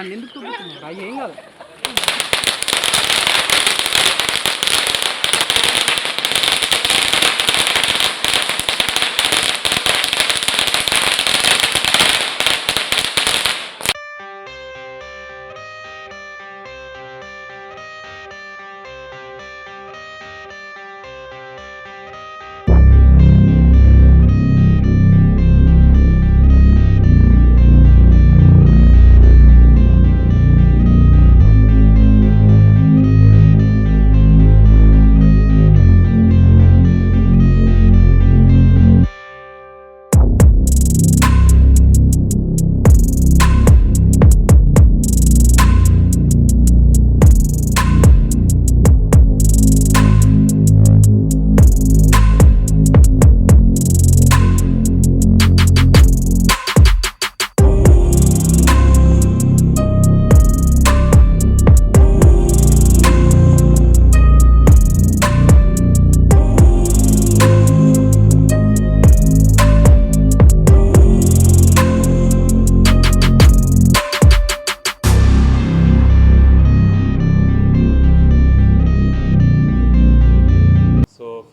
నన్ను ఎందుకు చూపిస్తున్నావు రా? ఏం కాదు.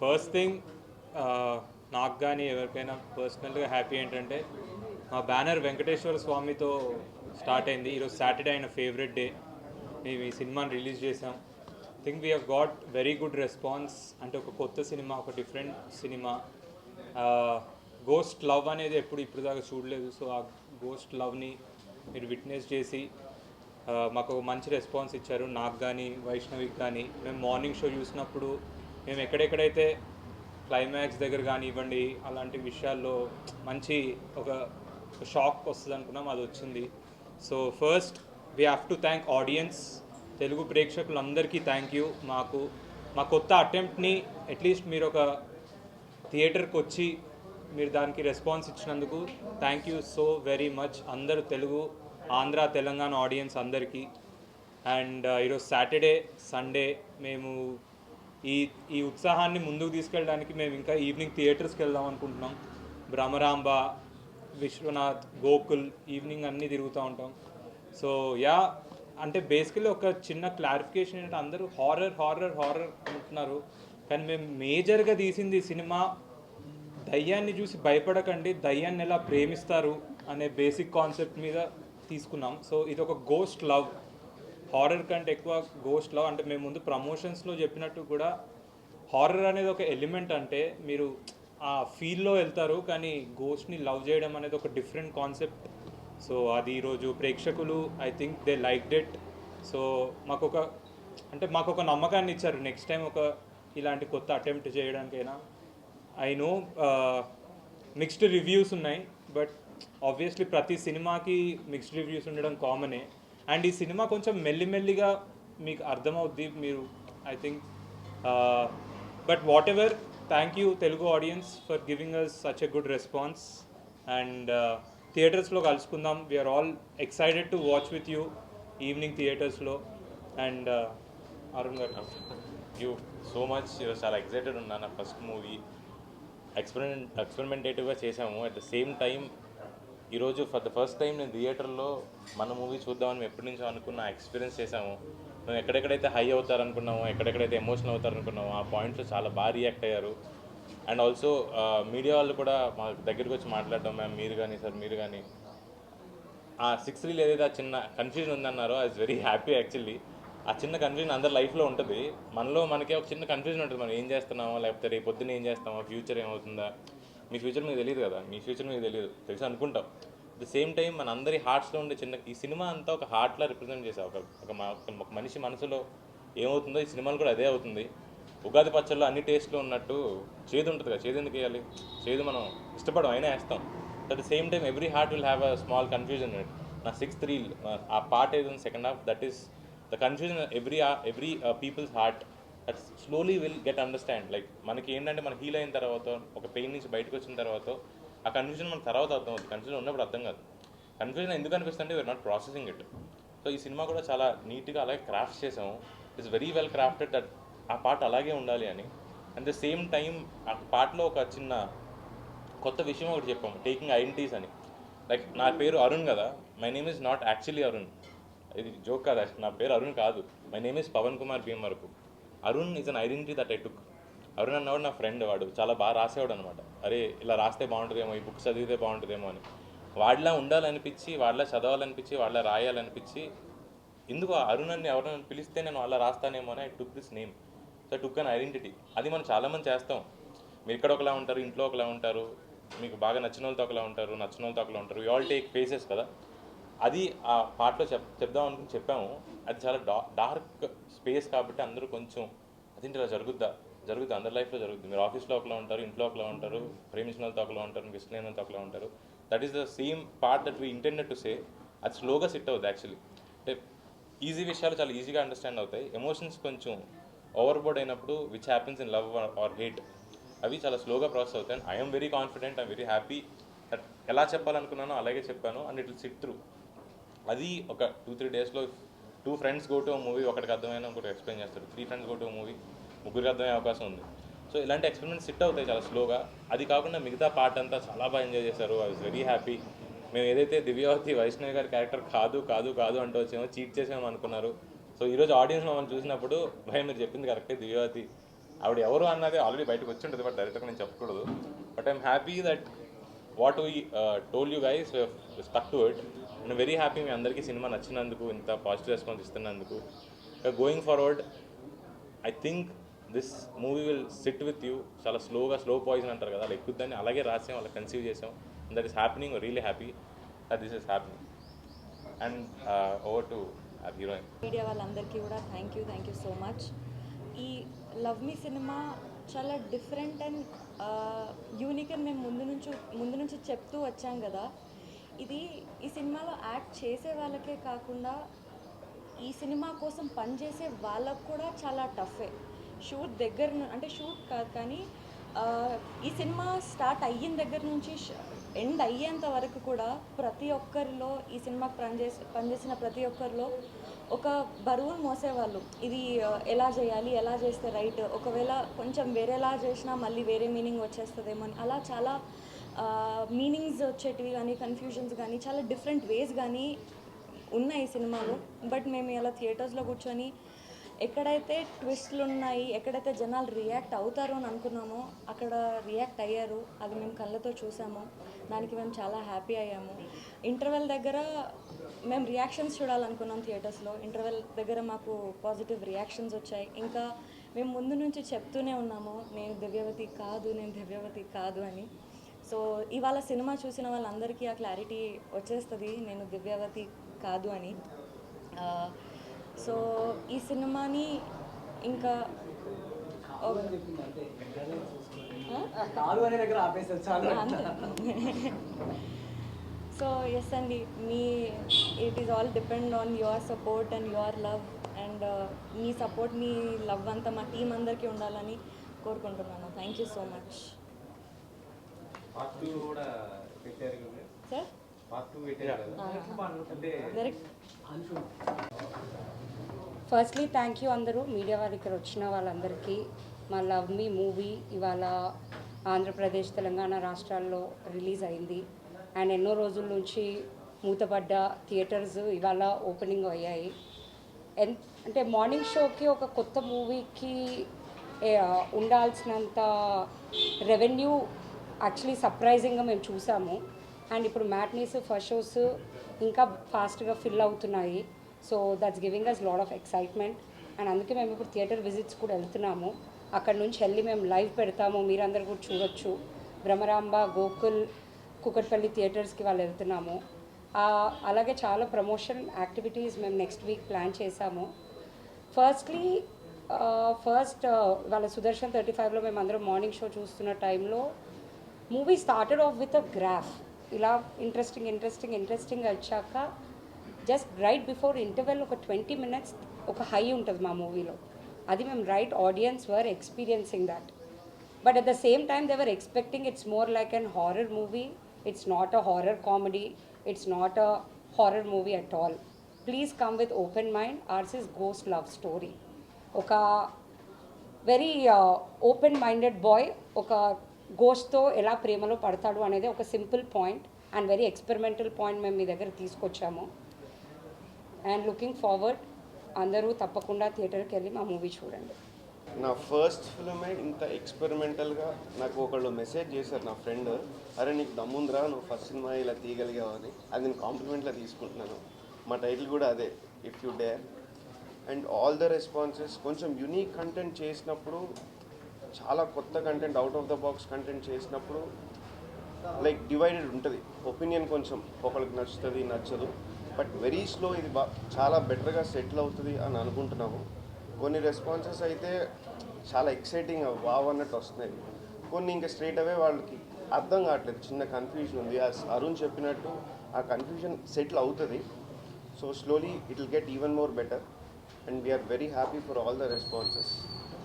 ఫస్ట్ థింగ్ నాకు కానీ ఎవరికైనా పర్సనల్గా హ్యాపీ ఏంటంటే మా బ్యానర్ వెంకటేశ్వర స్వామితో స్టార్ట్ అయింది. ఈరోజు సాటర్డే ఆయన ఫేవరెట్ డే. మేము ఈ సినిమాని రిలీజ్ చేసాం. Think we have got very good response. అంటే ఒక కొత్త సినిమా, ఒక డిఫరెంట్ సినిమా. గోస్ట్ లవ్ అనేది ఇప్పుడు దాకా చూడలేదు. సో ఆ గోస్ట్ లవ్ని మీరు విట్నెస్ చేసి మాకు ఒక మంచి రెస్పాన్స్ ఇచ్చారు. నాకు కానీ వైష్ణవికి కానీ. మేము మార్నింగ్ షో చూసినప్పుడు మేము ఎక్కడెక్కడైతే క్లైమాక్స్ దగ్గర కానివ్వండి అలాంటి విషయాల్లో మంచి ఒక షాక్ వస్తుంది అనుకున్నాం, అది వచ్చింది. So first we have to thank audience, Telugu ప్రేక్షకులందరికీ థ్యాంక్ యూ. మా కొత్త అటెంప్ట్ని అట్లీస్ట్ మీరు ఒక థియేటర్కి వచ్చి మీరు దానికి రెస్పాన్స్ ఇచ్చినందుకు thank you so very much. అందరూ తెలుగు, ఆంధ్ర, తెలంగాణ ఆడియన్స్ అందరికీ. అండ్ ఈరోజు సాటర్డే, సండే మేము ఈ ఉత్సాహాన్ని ముందుకు తీసుకెళ్ళడానికి మేము ఇంకా ఈవినింగ్ థియేటర్స్కి వెళ్దాం అనుకుంటున్నాం. భ్రమరాంబ, విశ్వనాథ్, గోకుల్ ఈవినింగ్ అన్నీ తిరుగుతూ ఉంటాం. సో అంటే బేసికలీ ఒక చిన్న క్లారిఫికేషన్ ఏంటంటే అందరూ హారర్ అంటున్నారు, కానీ మేము మేజర్గా తీసింది సినిమా దయ్యాన్ని చూసి భయపడకండి, దయ్యాన్ని ఎలా ప్రేమిస్తారు అనే బేసిక్ కాన్సెప్ట్ మీద తీసుకున్నాం. సో ఇది ఒక గోస్ట్ లవ్, హారర్ కంటే ఎక్కువ గోస్ట్ లవ్. అంటే మేము ముందు ప్రమోషన్స్లో చెప్పినట్టు కూడా హారర్ అనేది ఒక ఎలిమెంట్, అంటే మీరు ఆ ఫీల్లో వెళ్తారు, కానీ గోస్ట్ని లవ్ చేయడం అనేది ఒక డిఫరెంట్ కాన్సెప్ట్. సో అది ఈరోజు ప్రేక్షకులు I think they liked it. So మాకు ఒక నమ్మకాన్ని ఇచ్చారు నెక్స్ట్ టైం ఒక ఇలాంటి కొత్త అటెంప్ట్ చేయడానికైనా. ఐ నో మిక్స్డ్ రివ్యూస్ ఉన్నాయి, బట్ ఆబ్వియస్లీ ప్రతి సినిమాకి మిక్స్డ్ రివ్యూస్ ఉండడం కామనే. అండ్ ఈ సినిమా కొంచెం మెల్లిమెల్లిగా మీకు అర్థమవుద్ది మీరు I think. But whatever, thank you Telugu audience for giving us such a good response. And థియేటర్స్లో కలుసుకుందాం. We're all excited to watch with you evening థియేటర్స్లో. అండ్ అరుణ్ గారు, యూ సో మచ్. ఈరోజు చాలా ఎక్సైటెడ్ ఉన్నాను. నా ఫస్ట్ మూవీ ఎక్స్పెరిమెంటేటివ్గా చేసాము. At the same time ఈరోజు ఫర్ ద ఫస్ట్ టైం నేను థియేటర్లో మన మూవీ చూద్దామని ఎప్పటి నుంచో అనుకున్న ఎక్స్పీరియన్స్ చేసాము. మేము ఎక్కడెక్కడైతే హై అవుతారనుకున్నామో, ఎక్కడెక్కడైతే ఎమోషనల్ అవుతారనుకున్నామో ఆ పాయింట్స్లో చాలా బాగా రియాక్ట్ అయ్యారు. అండ్ ఆల్సో మీడియా వాళ్ళు కూడా మా దగ్గరికి వచ్చి మాట్లాడటం, మ్యామ్ మీరు కానీ సార్ మీరు కానీ ఆ 6 రీల్ ఏదైతే ఆ చిన్న కన్ఫ్యూజన్ ఉందన్నారో I was very happy actually. ఆ చిన్న కన్ఫ్యూజన్ అందరి లైఫ్లో ఉంటుంది. మనకే ఒక చిన్న కన్ఫ్యూజన్ ఉంటుంది, మనం ఏం చేస్తున్నామో, లేకపోతే రేపు పొద్దున్న ఏం చేస్తామో, ఫ్యూచర్ ఏమవుతుందా. మీ ఫ్యూచర్ మీకు తెలియదు కదా, మీ ఫ్యూచర్ మీకు తెలిసి అనుకుంటాం. అట్ ద సేమ్ టైం మన అందరి హార్ట్స్లో ఉండే చిన్న ఈ సినిమా అంతా ఒక హార్ట్లా రిప్రజెంట్ చేసా. ఒక మనిషి మనసులో ఏమవుతుందో ఈ సినిమాలు కూడా అదే అవుతుంది. ఉగాది పచ్చళ్ళు అన్ని టేస్ట్లో ఉన్నట్టు చేదు ఉంటుంది కదా, చేదు ఎందుకు వేయాలి, చేదు మనం ఇష్టపడం అయినా వేస్తాం. At the same time every heart will have a small confusion. నా 6th రీల్ ఆ పార్ట్ ఏదో second half, that is the confusion every peoples heart that slowly will get understand. Like మనకి ఏంటంటే మనం హీల్ అయిన తర్వాత, ఒక పెయిన్ నుంచి బయటకు వచ్చిన తర్వాత ఆ కన్ఫ్యూజన్ మనకు తర్వాత అర్థం అవుతుంది. కన్ఫ్యూజన్ ఉన్నప్పుడు అర్థం కాదు. కన్ఫ్యూజన్ ఎందుకు అనిపిస్తుంటే we're not processing it. So ఈ సినిమా కూడా చాలా నీట్గా అలాగే క్రాఫ్ట్ చేసాము. It's very well crafted that ఆ పార్ట్ అలాగే ఉండాలి అని. అట్ ద సేమ్ టైం ఆ పార్ట్లో ఒక చిన్న కొత్త విషయం ఒకటి చెప్పాము, టేకింగ్ ఐడెంటిటీస్ అని. లైక్ నా పేరు అరుణ్ కదా, my name is not actually Arun. ఇది జోక్ కాదు, అసలు నా పేరు అరుణ్ కాదు, my name is Pavan Kumar Bhimavarapu. Arun is an identity that I took. Arun అన్నవాడు నా ఫ్రెండ్, వాడు చాలా బాగా రాసేవాడు అనమాట. అరే ఇలా రాస్తే బాగుంటుందేమో, ఈ బుక్స్ చదివితే బాగుంటుందేమో అని. వాడిలా ఉండాలనిపించి, వాడిలా చదవాలనిపించి, వాడిలా రాయాలనిపించి, ఎందుకు అరుణ్ అని ఎవరైనా పిలిస్తే నేను అలా రాస్తానేమో అని I took this name. So I took an identity. అది మనం చాలామంది చేస్తాం. మీరు ఇక్కడ ఒకలా ఉంటారు, ఇంట్లో ఒకలా ఉంటారు, మీకు బాగా నచ్చిన వాళ్ళతో ఒకలా ఉంటారు, నచ్చిన వాళ్ళతో ఒకలా ఉంటారు. యూ ఆల్ టేక్ ఫేసెస్ కదా. అది ఆ పాటలో చెప్దాం అనుకుని చెప్పాము. అది చాలా డార్క్ స్పేస్ కాబట్టి అందరూ కొంచెం అదేంటి ఇలా జరుగుద్దా అందరి లైఫ్లో జరుగుద్ది. మీరు ఆఫీస్లో ఒకలా ఉంటారు, ఇంట్లో ఒకలా ఉంటారు, ప్రేమించిన వాళ్ళతో ఒకలా ఉంటారు, మీకు ఇష్టమైన వాళ్ళతో ఒకలా ఉంటారు. That is the same part that we intended to say. అది స్లోగా సిట్ అవుతుంది యాక్చువల్లీ. అంటే ఈజీ విషయాలు చాలా ఈజీగా అండర్స్టాండ్ అవుతాయి. ఎమోషన్స్ కొంచెం ఓవర్బోర్డ్ అయినప్పుడు which happens in love or hate, అవి చాలా స్లోగా ప్రాసెస్ అవుతాయి. And I'm very confident, I'm very happy that ఎలా చెప్పాలనుకున్నానో అలాగే చెప్పాను and it will SIT through. అది ఒక 2-3 డేస్లో 2 ఫ్రెండ్స్ గో టు మూవీ, ఒకటికి అర్థమైన ఇంకోటి ఎక్స్ప్లెయిన్ చేస్తారు. 3 ఫ్రెండ్స్ గో టు మూవీ, ముగ్గురికి అర్థమయ్యే అవకాశం ఉంది. సో ఇలాంటి ఎక్స్పెరిమెంట్స్ సిట్ అవుతాయి చాలా స్లోగా. అది కాకుండా మిగతా పార్ట్ అంతా చాలా బాగా ఎంజాయ్ చేశారు. I was very happy. మేము ఏదైతే దివ్యావతి వైష్ణవి గారి క్యారెక్టర్ కాదు అంటూ వచ్చామో, చీట్ చేసామో అనుకున్నారు. సో ఈరోజు ఆడియన్స్ మమ్మల్ని చూసినప్పుడు భయం మీరు చెప్పింది కరెక్టే, దివ్యావతి ఆవిడ ఎవరు అన్నది ఆల్రెడీ బయటకు వచ్చి ఉంటుంది, బట్ డైరెక్ట్గా నేను చెప్పకూడదు. But I'm happy that what we told you guys stuck to it. And very happy మీ అందరికీ సినిమా నచ్చినందుకు, ఇంత పాజిటివ్ రెస్పాన్స్ ఇస్తున్నందుకు. Going forward I think this movie will sit with you. చాలా స్లో పాయిజన్ అంటారు కదా, అలా ఎక్కుద్దని అలాగే రాసాం, అలా కన్సీవ్ చేసాం. And that is happening, really happy that this is happening. And over to heroine. Media వాళ్ళందరికీ కూడా థ్యాంక్ యూ సో మచ్. ఈ లవ్ మీ సినిమా చాలా డిఫరెంట్ అండ్ యూనిక్ అని మేము ముందు నుంచి చెప్తూ వచ్చాం కదా. ఈ సినిమాలో యాక్ట్ చేసే వాళ్ళకే కాకుండా ఈ సినిమా కోసం పనిచేసే వాళ్ళకు కూడా చాలా టఫే. షూట్ కాదు కానీ ఈ సినిమా స్టార్ట్ అయిన దగ్గర నుంచి ఎండ్ అయ్యేంత వరకు కూడా ప్రతి ఒక్కరిలో, ఈ సినిమాకి పనిచేసిన ప్రతి ఒక్కరిలో ఒక బరువును మోసేవాళ్ళు. ఇది ఎలా చేయాలి, ఎలా చేస్తే రైట్, ఒకవేళ కొంచెం వేరేలా చేసినా మళ్ళీ వేరే మీనింగ్ వచ్చేస్తుందేమో అని, అలా చాలా మీనింగ్స్ వచ్చేటివి కానీ, కన్ఫ్యూజన్స్ కానీ, చాలా డిఫరెంట్ వేస్ కానీ ఉన్నాయి ఈ సినిమాలో. బట్ మేము ఇలా థియేటర్స్లో కూర్చొని ఎక్కడైతే ట్విస్ట్లు ఉన్నాయి, ఎక్కడైతే జనాలు రియాక్ట్ అవుతారో అని అనుకున్నామో అక్కడ రియాక్ట్ అయ్యారు. అది మేము కళ్ళతో చూసాము, దానికి మేము చాలా హ్యాపీ అయ్యాము. ఇంటర్వెల్ దగ్గర మేము రియాక్షన్స్ చూడాలనుకున్నాం థియేటర్స్లో. ఇంటర్వెల్ దగ్గర మాకు పాజిటివ్ రియాక్షన్స్ వచ్చాయి. ఇంకా మేము ముందు నుంచి చెప్తూనే ఉన్నాము, నేను దివ్యవతి కాదు అని. సో ఇవాళ సినిమా చూసిన వాళ్ళందరికీ ఆ క్లారిటీ వచ్చేస్తుంది, నేను దివ్యవతి కాదు అని. సో ఈ సినిమాని ఇంకా సో ఎస్ అండి, it is all depend on your support and your love. And me support, me love అంతా మా టీం అందరికీ ఉండాలని కోరుకుంటున్నాను. Thank you so much. Sir firstly thank you అందరూ మీడియా వారు ఇక్కడ వచ్చిన వాళ్ళందరికీ. మా లవ్ మీ మూవీ ఇవాళ ఆంధ్రప్రదేశ్, తెలంగాణ రాష్ట్రాల్లో రిలీజ్ అయింది. అండ్ ఎన్నో రోజుల నుంచి మూతపడ్డ థియేటర్స్ ఇవాళ ఓపెనింగ్ అయ్యాయి. అంటే మార్నింగ్ షోకి ఒక కొత్త మూవీకి ఉండాల్సినంత రెవెన్యూ యాక్చువల్లీ సర్ప్రైజింగ్గా మేము చూసాము. అండ్ ఇప్పుడు మ్యాట్నీస్, ఫస్ట్ షోస్ ఇంకా ఫాస్ట్గా ఫిల్ అవుతున్నాయి. So that's giving us lot of excitement. And అందుకే మేము ఇప్పుడు థియేటర్ విజిట్స్ కూడా వెళ్తున్నాము. అక్కడ నుంచి వెళ్ళి మేము లైవ్ పెడతాము, మీరందరూ కూడా చూడొచ్చు. భ్రమరాంబ, గోకుల్, కుకట్పల్లి థియేటర్స్కి వాళ్ళు వెళ్తున్నాము. అలాగే చాలా ప్రమోషన్ యాక్టివిటీస్ మేము నెక్స్ట్ వీక్ ప్లాన్ చేశాము. ఫస్ట్ వాళ్ళ సుదర్శన్ 35లో మేము అందరం మార్నింగ్ షో చూస్తున్న టైంలో movie started off with a graph. ఇలా ఇంట్రెస్టింగ్ వచ్చాక జస్ట్ రైట్ బిఫోర్ ఇంటర్వెల్ ఒక 20 minutes ఒక హై ఉంటుంది మా మూవీలో. అది మేము right audience were experiencing that. But at the same time they were expecting it's more like an horror movie. It's not a horror comedy, it's not a horror movie at all. Please come with open mind. Ours is ghost love story. ఒక very open minded boy ఒక గోస్ట్తో ఎలా ప్రేమలో పడతాడు అనేది ఒక simple point and very experimental point మేము మీ దగ్గర తీసుకొచ్చాము. అండ్ లుకింగ్ ఫార్వర్డ్ అందరూ తప్పకుండా థియేటర్కి వెళ్ళి మా మూవీ చూడండి. నా ఫస్ట్ ఫిల్మే ఇంత ఎక్స్పెరిమెంటల్గా నాకు ఒకళ్ళు మెసేజ్ చేశారు నా ఫ్రెండ్, అరే నీకు దమ్ముందిరా నువ్వు ఫస్ట్ సినిమా ఇలా తీయగలిగావు అని. అది నేను కాంప్లిమెంట్లా తీసుకుంటున్నాను. మా టైటిల్ కూడా అదే, if you dare. And all the responses కొంచెం యునీక్ కంటెంట్ చేసినప్పుడు, చాలా కొత్త content, out of the box content చేసినప్పుడు లైక్ డివైడెడ్ ఉంటుంది ఒపీనియన్. కొంచెం ఒకరికి నచ్చుతుంది నచ్చదు, బట్ వెరీ స్లో ఇది చాలా బెటర్గా సెటిల్ అవుతుంది అని అనుకుంటున్నాము. కొన్ని రెస్పాన్సెస్ అయితే చాలా ఎక్సైటింగ్ వావ్ అన్నట్టు వస్తున్నాయి, కొన్ని ఇంకా స్ట్రైట్ అవే వాళ్ళకి అర్థం కావట్లేదు, చిన్న కన్ఫ్యూజన్ ఉంది. అరుణ్ చెప్పినట్టు ఆ కన్ఫ్యూజన్ సెటిల్ అవుతుంది. So slowly it will get even more better and we're very happy for all the responses.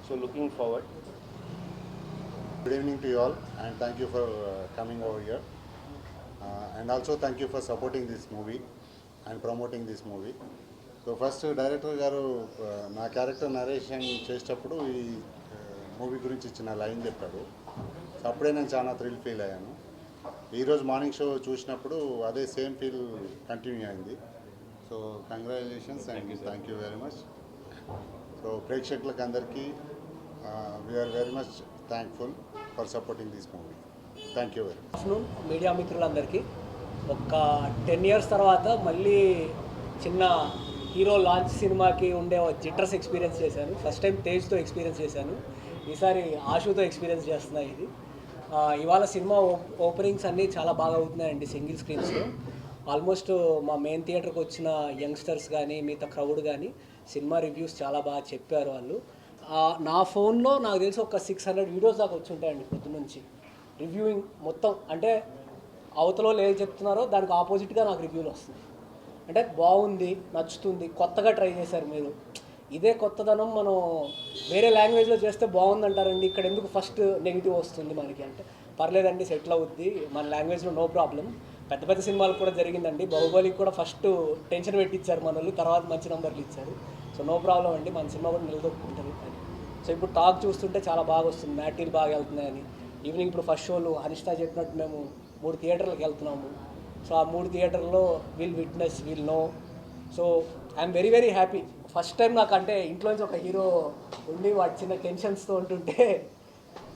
So looking forward. Good evening to you all, and thank you for coming over here. And also thank you for supporting this movie and promoting this movie. So first director గారు నా character narration చేసేటప్పుడు ఈ movie గురించి ఇచ్చిన line చెప్పాడు. So అప్పుడే నేను చాలా థ్రిల్ ఫీల్ అయ్యాను. ఈరోజు మార్నింగ్ షో చూసినప్పుడు అదే సేమ్ ఫీల్ కంటిన్యూ అయింది. So congratulations and thank you very much. So ప్రేక్షకులకు అందరికీ we're very much thankful for supporting this movie. Thank you very much. Afternoon media మిత్రులందరికీ ఒక 10 years తర్వాత మళ్ళీ చిన్న హీరో లాంచ్ సినిమాకి ఉండే జిట్టర్స్ ఎక్స్పీరియన్స్ చేశాను. ఫస్ట్ టైం తేజ్తో ఎక్స్పీరియన్స్ చేశాను, ఈసారి ఆశుతో ఎక్స్పీరియన్స్ చేస్తున్నాయి. ఇది ఇవాళ సినిమా ఓపెనింగ్స్ అన్నీ చాలా బాగా అవుతున్నాయండి సింగిల్ స్క్రీన్స్లో. ఆల్మోస్ట్ మా మెయిన్ థియేటర్కి వచ్చిన యంగ్స్టర్స్ కానీ మిగతా క్రౌడ్ కానీ సినిమా రివ్యూస్ చాలా బాగా చెప్పారు వాళ్ళు. నా ఫోన్లో నాకు తెలిసి ఒక 600 వీడియోస్ దాకా వచ్చి ఉంటాయండి పొద్దున్నుంచి రివ్యూయింగ్ మొత్తం. అంటే అవతలో ఏది చెప్తున్నారో దానికి ఆపోజిట్గా నాకు రివ్యూలు వస్తున్నాయి. అంటే బాగుంది, నచ్చుతుంది, కొత్తగా ట్రై చేశారు మీరు. ఇదే కొత్తదనం మనం వేరే లాంగ్వేజ్లో చేస్తే బాగుందంటారండి, ఇక్కడ ఎందుకు ఫస్ట్ నెగిటివ్ వస్తుంది మనకి అంటే పర్లేదండి సెటిల్ అవుద్ది మన లాంగ్వేజ్లో, నో ప్రాబ్లం. పెద్ద పెద్ద సినిమాలకు కూడా జరిగిందండి, బాహుబలికి కూడా ఫస్ట్ టెన్షన్ పెట్టించారు మన వాళ్ళు, తర్వాత మంచి నెంబర్లు ఇచ్చారు. సో నో ప్రాబ్లం అండి, మన సినిమా కూడా నిలదొక్కుంటుంది అని. సో ఇప్పుడు టాక్ చూస్తుంటే చాలా బాగా వస్తుంది, మ్యాటీలు బాగా వెళ్తున్నాయని. ఈవినింగ్ ఇప్పుడు ఫస్ట్ షోలు అనిష్ట చెప్పినట్టు మేము 3 థియేటర్లకు వెళ్తున్నాము. సో ఆ 3 థియేటర్లో will witness, will know. So I'm very very happy. First time నాకు అంటే ఇంట్లోంచి ఒక హీరో ఉండి వాటి చిన్న టెన్షన్స్తో ఉంటుంటే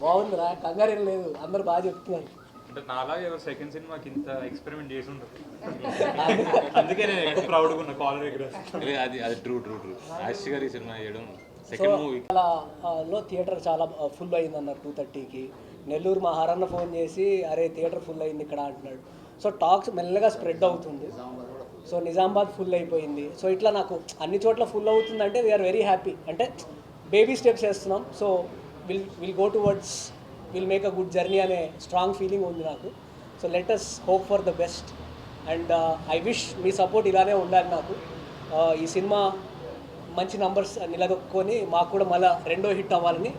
బాగుందిరా, కంగారు లేదు, అందరు బాగా చెప్తున్నారు. అంటే నాలాగే ఎవరు సెకండ్ సినిమాకి ఇంత ఎక్స్పెరిమెంట్ చేసి ఉండదు, అందుకే నేను ఎక్కువ ప్రౌడ్గా ఉన్నా కాలర్ దగ్గర. అది ట్రూ ఆశి గారి సినిమా చేయడం సెకండ్ మూవీ లో థియేటర్ చాలా ఫుల్ అయింది అన్నారు 2:30కి. నెల్లూరు మా హరన్న ఫోన్ చేసి అరే థియేటర్ ఫుల్ అయింది ఇక్కడ అంటున్నాడు. సో టాక్స్ మెల్లగా స్ప్రెడ్ అవుతుంది. సో నిజామాబాద్ ఫుల్ అయిపోయింది. సో ఇట్లా నాకు అన్ని చోట్ల ఫుల్ అవుతుందంటే వీఆర్ వెరీ హ్యాపీ. అంటే బేబీ స్టెప్స్ వేస్తున్నాం. So will go towards, will make a good journey అనే స్ట్రాంగ్ ఫీలింగ్ ఉంది నాకు. So let us hope for the best and I wish మీ సపోర్ట్ ఇలానే ఉండాలి నాకు. ఈ సినిమా మంచి నంబర్స్ నిలదొక్కుని మాకు కూడా మళ్ళీ రెండో హిట్ అవ్వాలని,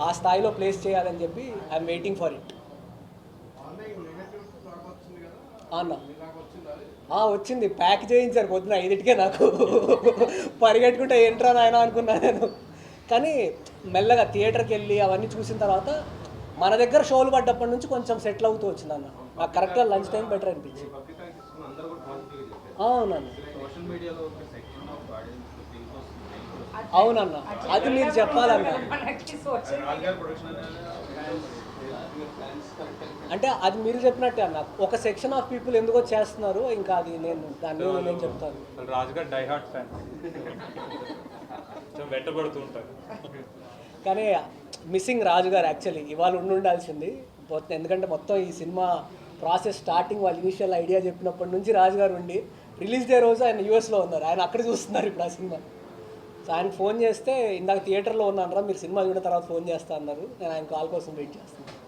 ఆ స్థాయిలో ప్లేస్ చేయాలని చెప్పి ఐఎమ్ వెయిటింగ్ ఫర్ ఇట్. అన్న వచ్చింది, ప్యాక్ చేయించారు పొద్దున 5కే. నాకు పరిగెట్టుకుంటే ఏంట్రా నాయన అనుకున్నా నేను. కానీ మెల్లగా థియేటర్కి వెళ్ళి అవన్నీ చూసిన తర్వాత మన దగ్గర షోలు పడ్డప్పటి నుంచి కొంచెం సెటిల్ అవుతూ వచ్చింది అన్న. నాకు కరెక్ట్గా లంచ్ టైం బెటర్ అనిపించింది. అవునన్న, అవునన్న, అది మీరు చెప్పాలన్న. అంటే అది మీరు చెప్పినట్టే అన్న, ఒక సెక్షన్ ఆఫ్ పీపుల్ ఎందుకో చేస్తున్నారు, ఇంకా అది నేను చెప్తాను. రాజుగారు డై హార్ట్ ఫ్యాన్, వెంటబడుతూ ఉంటారు. కానీ మిస్సింగ్ రాజు గారు యాక్చువల్లీ ఇవాళ ఉండాల్సింది. ఎందుకంటే మొత్తం ఈ సినిమా ప్రాసెస్ స్టార్టింగ్ వాళ్ళు ఇనిషియల్ ఐడియా చెప్పినప్పటి నుంచి రాజు గారు ఉండి రిలీజ్ డే రోజు ఆయన యూఎస్లో ఉన్నారు, ఆయన అక్కడ చూస్తున్నారు ఇప్పుడు ఆ సినిమా. సో ఆయనకు ఫోన్ చేస్తే ఇందాక థియేటర్లో ఉన్నాను రా, మీరు సినిమా చూసిన తర్వాత ఫోన్ చేస్తా అన్నారు. నేను ఆయన కాల్ కోసం వెయిట్ చేస్తున్నాను.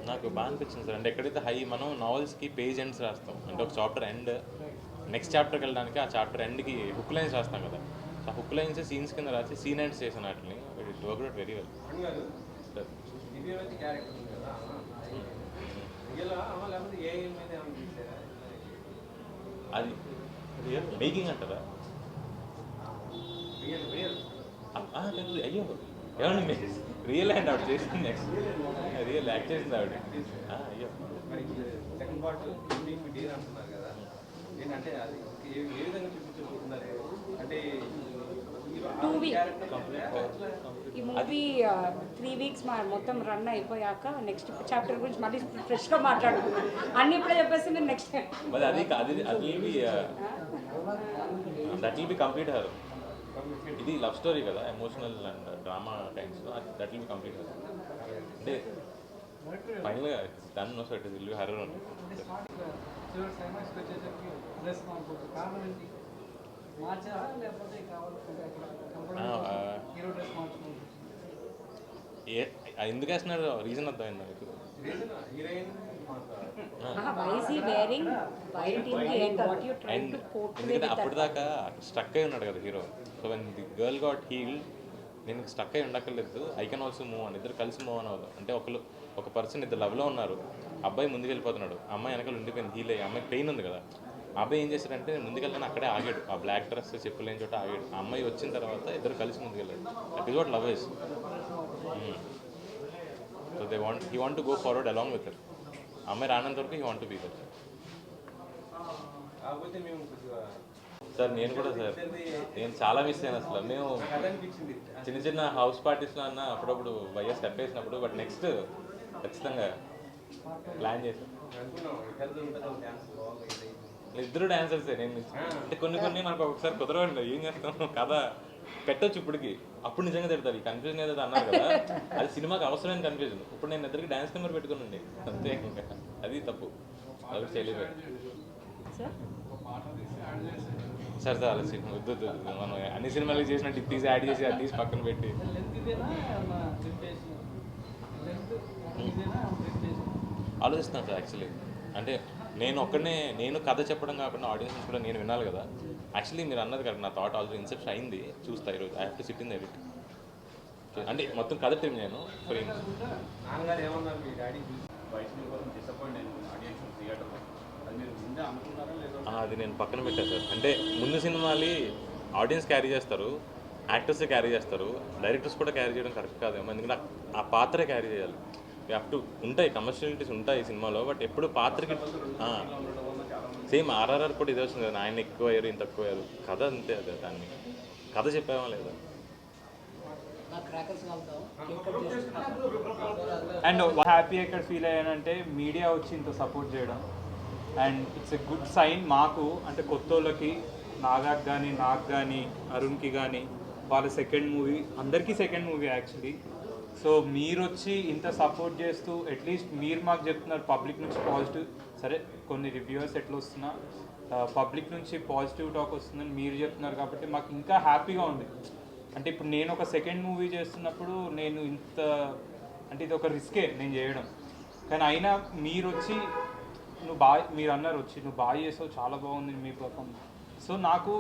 నాకు బాగా అనిపించింది సార్. అంటే ఎక్కడైతే మనం నావెల్స్కి పేజ్ ఎండ్స్ రాస్తాం, అంటే ఒక చాప్టర్ ఎండ్ నెక్స్ట్ చాప్టర్కి వెళ్ళడానికి ఆ చాప్టర్ ఎండ్కి హుక్ లైన్స్ రాస్తాం కదా. సో ఆ హుక్ లైన్స్ సీన్స్ కింద రాసి సీన్ ఎండ్స్ చేసాను వాటిని. It worked out very well. అది మేకింగ్ అంటారా? అయ్యో ఏమండి రియల్ హ్యాండ్ ఆవిడ చేసింది నెక్స్ట్ రియల్ యాక్ట్ చేసింది ఆవిడ అయ్యో సెకండ్ పార్ట్ అంటున్నారు కదా ఏంటంటే అది ఏ విధంగా చూపించబోతున్నారు అంటే 2 weeks ఈ మూవీ 3 weeks మొత్తం రన్ అయిపోయాక నెక్స్ట్ చాప్టర్ గురించి మళ్ళీ ఫ్రెష్గా మాట్లాడుకున్నాం. అన్నీ ఇప్పుడే చెప్పేసి నేను నెక్స్ట్ మరి అది that will be complete horror. ఇది లవ్ స్టోరీ కదా, emotional and drama times, that will be complete horror. అంటే ఫైనల్గా done no so it will be horror only. ఎందుకు వేస్తున్నారు రీజన్ అర్థమైంది నాకు. అండ్ ఎందుకంటే అప్పటిదాకా స్ట్రక్ అయి ఉన్నాడు కదా hero. So when the girl got healed, నేను స్ట్రక్ అయి ఉండక్కర్లేదు, ఐ కెన్ ఆల్సో మూవ్ అని, ఇద్దరు కలిసి మూవ్ అని అవ్వదు. అంటే ఒక పర్సన్ ఇద్దరు లవ్లో ఉన్నారు, అబ్బాయి ముందుకు వెళ్ళిపోతున్నాడు, అమ్మాయి వెనకాల ఉండిపోయింది, హీల్ అయ్యి, అమ్మాయి పెయిన్ ఉంది కదా. ఆ అబ్బాయి ఏం చేశాడంటే నేను ముందుకెళ్ళాను, అక్కడే ఆగాడు, ఆ బ్లాక్ డ్రెస్ చెప్పులు లేని చోట ఆగాడు. ఆ అమ్మాయి వచ్చిన తర్వాత ఇద్దరు కలిసి ముందుకెళ్ళాడు. That is what love is. So he want to go forward along with her. అమ్మాయి రానంత వరకు he want to be there. కాకపోతే మేము సార్ నేను కూడా సార్ నేను చాలా మిస్ అయ్యాను అసలు. మేము చిన్న చిన్న హౌస్ పార్టీస్లో అన్న అప్పుడప్పుడు వైఎస్ స్టెప్ వేసినప్పుడు, బట్ నెక్స్ట్ ఖచ్చితంగా ప్లాన్ చేశాను. ఇద్దరు డాన్సర్సే. నేను అంటే కొన్ని మనకు ఒకసారి కుదరవండి, ఏం చేస్తాం కదా పెట్టొచ్చు ఇప్పటికి, అప్పుడు నిజంగా తిడతారు. ఈ కన్ఫ్యూజన్ ఏదో అన్నారు కదా, అది సినిమాకి అవసరమైన కన్ఫ్యూజన్. ఇప్పుడు నేను ఇద్దరికి డాన్స్ నెంబర్ పెట్టుకుని అంతే, ఇంకా అది తప్పు, అది చేయలేదు సార్. అలా సినిమా వద్దు, మనం అన్ని సినిమాలకి చేసినట్టు ఇది తీసి యాడ్ చేసి అది తీసి పక్కన పెట్టి ఆలోచిస్తున్నాను సార్. యాక్చువల్లీ అంటే నేను కథ చెప్పడం కాకుండా ఆడియన్స్ కూడా నేను వినాలి కదా. యాక్చువల్లీ మీరు అన్నది కరెక్ట్, నా థాట్ ఆల్రెడీ ఇన్సెప్షన్ అయింది, చూస్తా ఈరోజు. I have to SIT in edit. అంటే మొత్తం కథ టీం నేను ఫ్రేమ్. నాన్నగారు ఏమన్నారు మీ డాడీ వైష్ణవి కోసం డిసప్పాయింట్ అయింది ఆడియన్స్ థియేటర్లో, అది మీరు ముందే అనుకున్నారా లేదా? అది నేను పక్కన పెట్టాను సార్. అంటే ముందు సినిమాలు ఆడియన్స్ క్యారీ చేస్తారు, యాక్టర్స్ క్యారీ చేస్తారు, డైరెక్టర్స్ కూడా క్యారీ చేయడం కరెక్ట్ కాదేమో. ఎందుకంటే ఆ పాత్రే క్యారీ చేయాలి. అప్ టు ఉంటాయి కమర్షియాలిటీస్ ఉంటాయి ఈ సినిమాలో, బట్ ఎప్పుడు పాత్రకి సేమ్ ఆర్ఆర్ఆర్ కూడా ఇదే వచ్చింది కదా, ఆయన ఎక్కువ అయ్యారు ఇంత తక్కువ అయ్యారు, కథ అంతే. అదే దాన్ని కథ చెప్పామా లేదా. అండ్ హ్యాపీ ఎక్కడ ఫీల్ అయ్యానంటే మీడియా వచ్చి ఇంత సపోర్ట్ చేయడం, and it's a good sign మాకు. అంటే కొత్త వాళ్ళకి, నాగాకి కానీ నాకు కానీ అరుణ్కి కానీ వాళ్ళ సెకండ్ మూవీ, అందరికీ సెకండ్ మూవీ యాక్చువల్లీ. సో మీరు వచ్చి ఇంత సపోర్ట్ చేస్తూ అట్లీస్ట్ మీరు మాకు చెప్తున్నారు పబ్లిక్ నుంచి పాజిటివ్, సరే కొన్ని రివ్యూవర్స్ ఎట్లా వస్తున్నా పబ్లిక్ నుంచి పాజిటివ్ టాక్ వస్తుందని మీరు చెప్తున్నారు కాబట్టి మాకు ఇంకా హ్యాపీగా ఉంది. అంటే ఇప్పుడు నేను ఒక సెకండ్ మూవీ చేస్తున్నప్పుడు నేను ఇంత అంటే ఇది ఒక రిస్కే నేను చేయడం, కానీ అయినా మీరు వచ్చి మీరు అన్నారు వచ్చి నువ్వు బాగా చేసావు, చాలా బాగుంది మీ పర్ఫార్మెన్స్. సో నాకు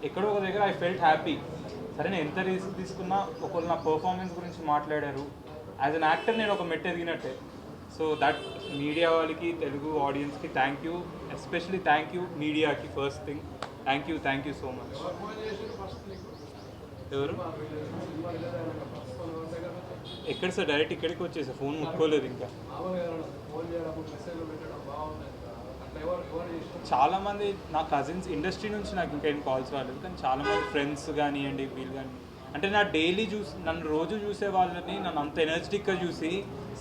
ఎక్కడో ఒక దగ్గర ఐ ఫెల్ట్ హ్యాపీ. సరే నేను ఎంత రిస్క్ తీసుకున్నా ఒకళ్ళు నా పర్ఫార్మెన్స్ గురించి మాట్లాడారు, యాజ్ అన్ యాక్టర్ నేను ఒక మెట్టు ఎదిగినట్టే. సో దట్ మీడియా వాళ్ళకి, తెలుగు ఆడియన్స్కి thank you, especially thank you మీడియాకి. First thing thank you so much. ఎవరు ఎక్కడ సార్? డైరెక్ట్ ఇక్కడికి వచ్చేసా, ఫోన్ ముట్టుకోలేదు ఇంకా. చాలామంది నా కజిన్స్ ఇండస్ట్రీ నుంచి నాకు ఇంకేం కాల్స్ రాలేదు, కానీ చాలామంది ఫ్రెండ్స్ కానివ్వండి వీళ్ళు కానీ, అంటే నా డైలీ నన్ను రోజు చూసే వాళ్ళని నన్ను అంత ఎనర్జెటిక్గా చూసి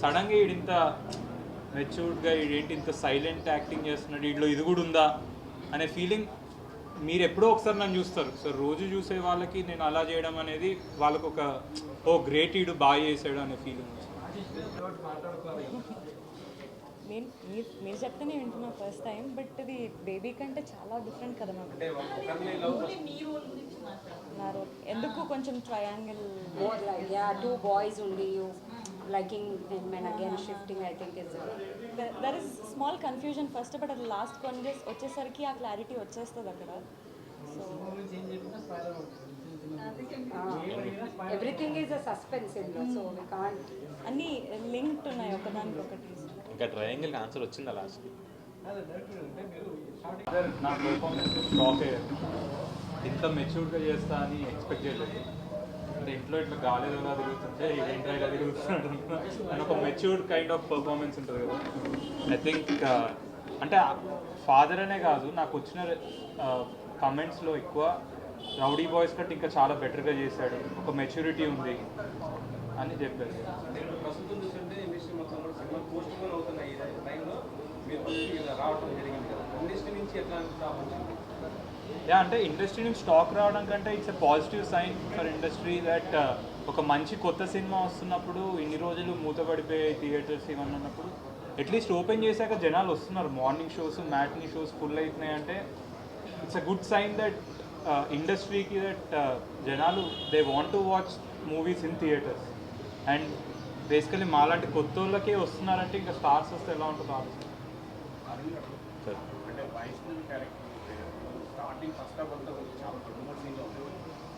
సడన్గా వీడింత మెచ్యూర్డ్గా వీడేంటి ఇంత సైలెంట్ యాక్టింగ్ చేస్తున్నాడు, వీడిలో ఇది కూడా ఉందా అనే ఫీలింగ్ మీరు ఎప్పుడో ఒకసారి నన్ను చూస్తారు. సో రోజు చూసే వాళ్ళకి నేను అలా చేయడం అనేది వాళ్ళకు ఓ గ్రేట్ ఈడు బాగా చేసాడు అనే ఫీలింగ్. మీరు చెప్తేనే వింటున్నా ఫస్ట్ టైం, బట్ ఇది బేబీ కంటే చాలా డిఫరెంట్ కదా మాకు. నా రోల్ ఎందుకు కొంచెం triangle, two boys only, you liking him and again shifting, I think is there is small confusion first, but అది లాస్ట్ కొన్ని డేస్ వచ్చేసరికి ఆ క్లారిటీ వచ్చేస్తుంది అక్కడ. So everything is a suspense in there, so we can't. అన్నీ linked ఉన్నాయి ఒకదానికొకటి. ఇంకా ట్రయాంగిల్కి ఆన్సర్ వచ్చిందా లాస్ట్కి? నా పర్ఫార్మెన్స్ షాక్ అయ్యారు, ఇంత మెచ్యూర్డ్గా చేస్తా అని ఎక్స్పెక్ట్ చేయలేదు. అంటే ఇంట్లో ఇట్లా గాలిలో ఎలా తిరుగుతుంటే ఏంటో ఇలా తిరుగుతున్నాడు అని ఒక మెచ్యూర్డ్ కైండ్ ఆఫ్ పర్ఫార్మెన్స్ ఉంటుంది కదా. ఐ థింక్ అంటే ఫాదర్ అనే కాదు, నాకు వచ్చిన కమెంట్స్లో ఎక్కువ రౌడీ బాయ్స్ కంటే ఇంకా చాలా బెటర్గా చేశాడు, ఒక మెచ్యూరిటీ ఉంది అని చెప్పారు. అంటే ఇప్పుడు ప్రస్తుతం చూస్తుంటే ఇండస్ట్రీ మొత్తం కూడా సినిమా పోస్ట్ పోన్ అవుతున్న ఈ టైంలో మీరు ఫస్ట్ ఇలా రావడం జరిగింది కదా, ఇండస్ట్రీ నుంచి ఎట్లాంటి స్టాప్ వచ్చింది? యా, అంటే ఇండస్ట్రీ నుంచి స్టాక్ రావడం కంటే it's a positive sign for industry that ఒక మంచి కొత్త సినిమా వస్తున్నప్పుడు ఇన్ని రోజులు మూతపడిపోయే థియేటర్స్ ఇవన్నీ ఉన్నప్పుడు అట్లీస్ట్ ఓపెన్ చేశాక జనాలు వస్తున్నారు. Morning shows, matinee shows full అవుతున్నాయి అంటే it's a good sign that ఇండస్ట్రీకి దట్ జనాలు they want to watch movies in theatres. And basically మాలాంటి కొత్త వాళ్ళకే వస్తున్నారంటే ఇంకా స్టార్స్ వస్తే ఎలా ఉంటుందో ఆలోచన. అంటే Vaishnavi character starting first of అంతా చాలా ప్రమోట్ సీన్లో ఉంది.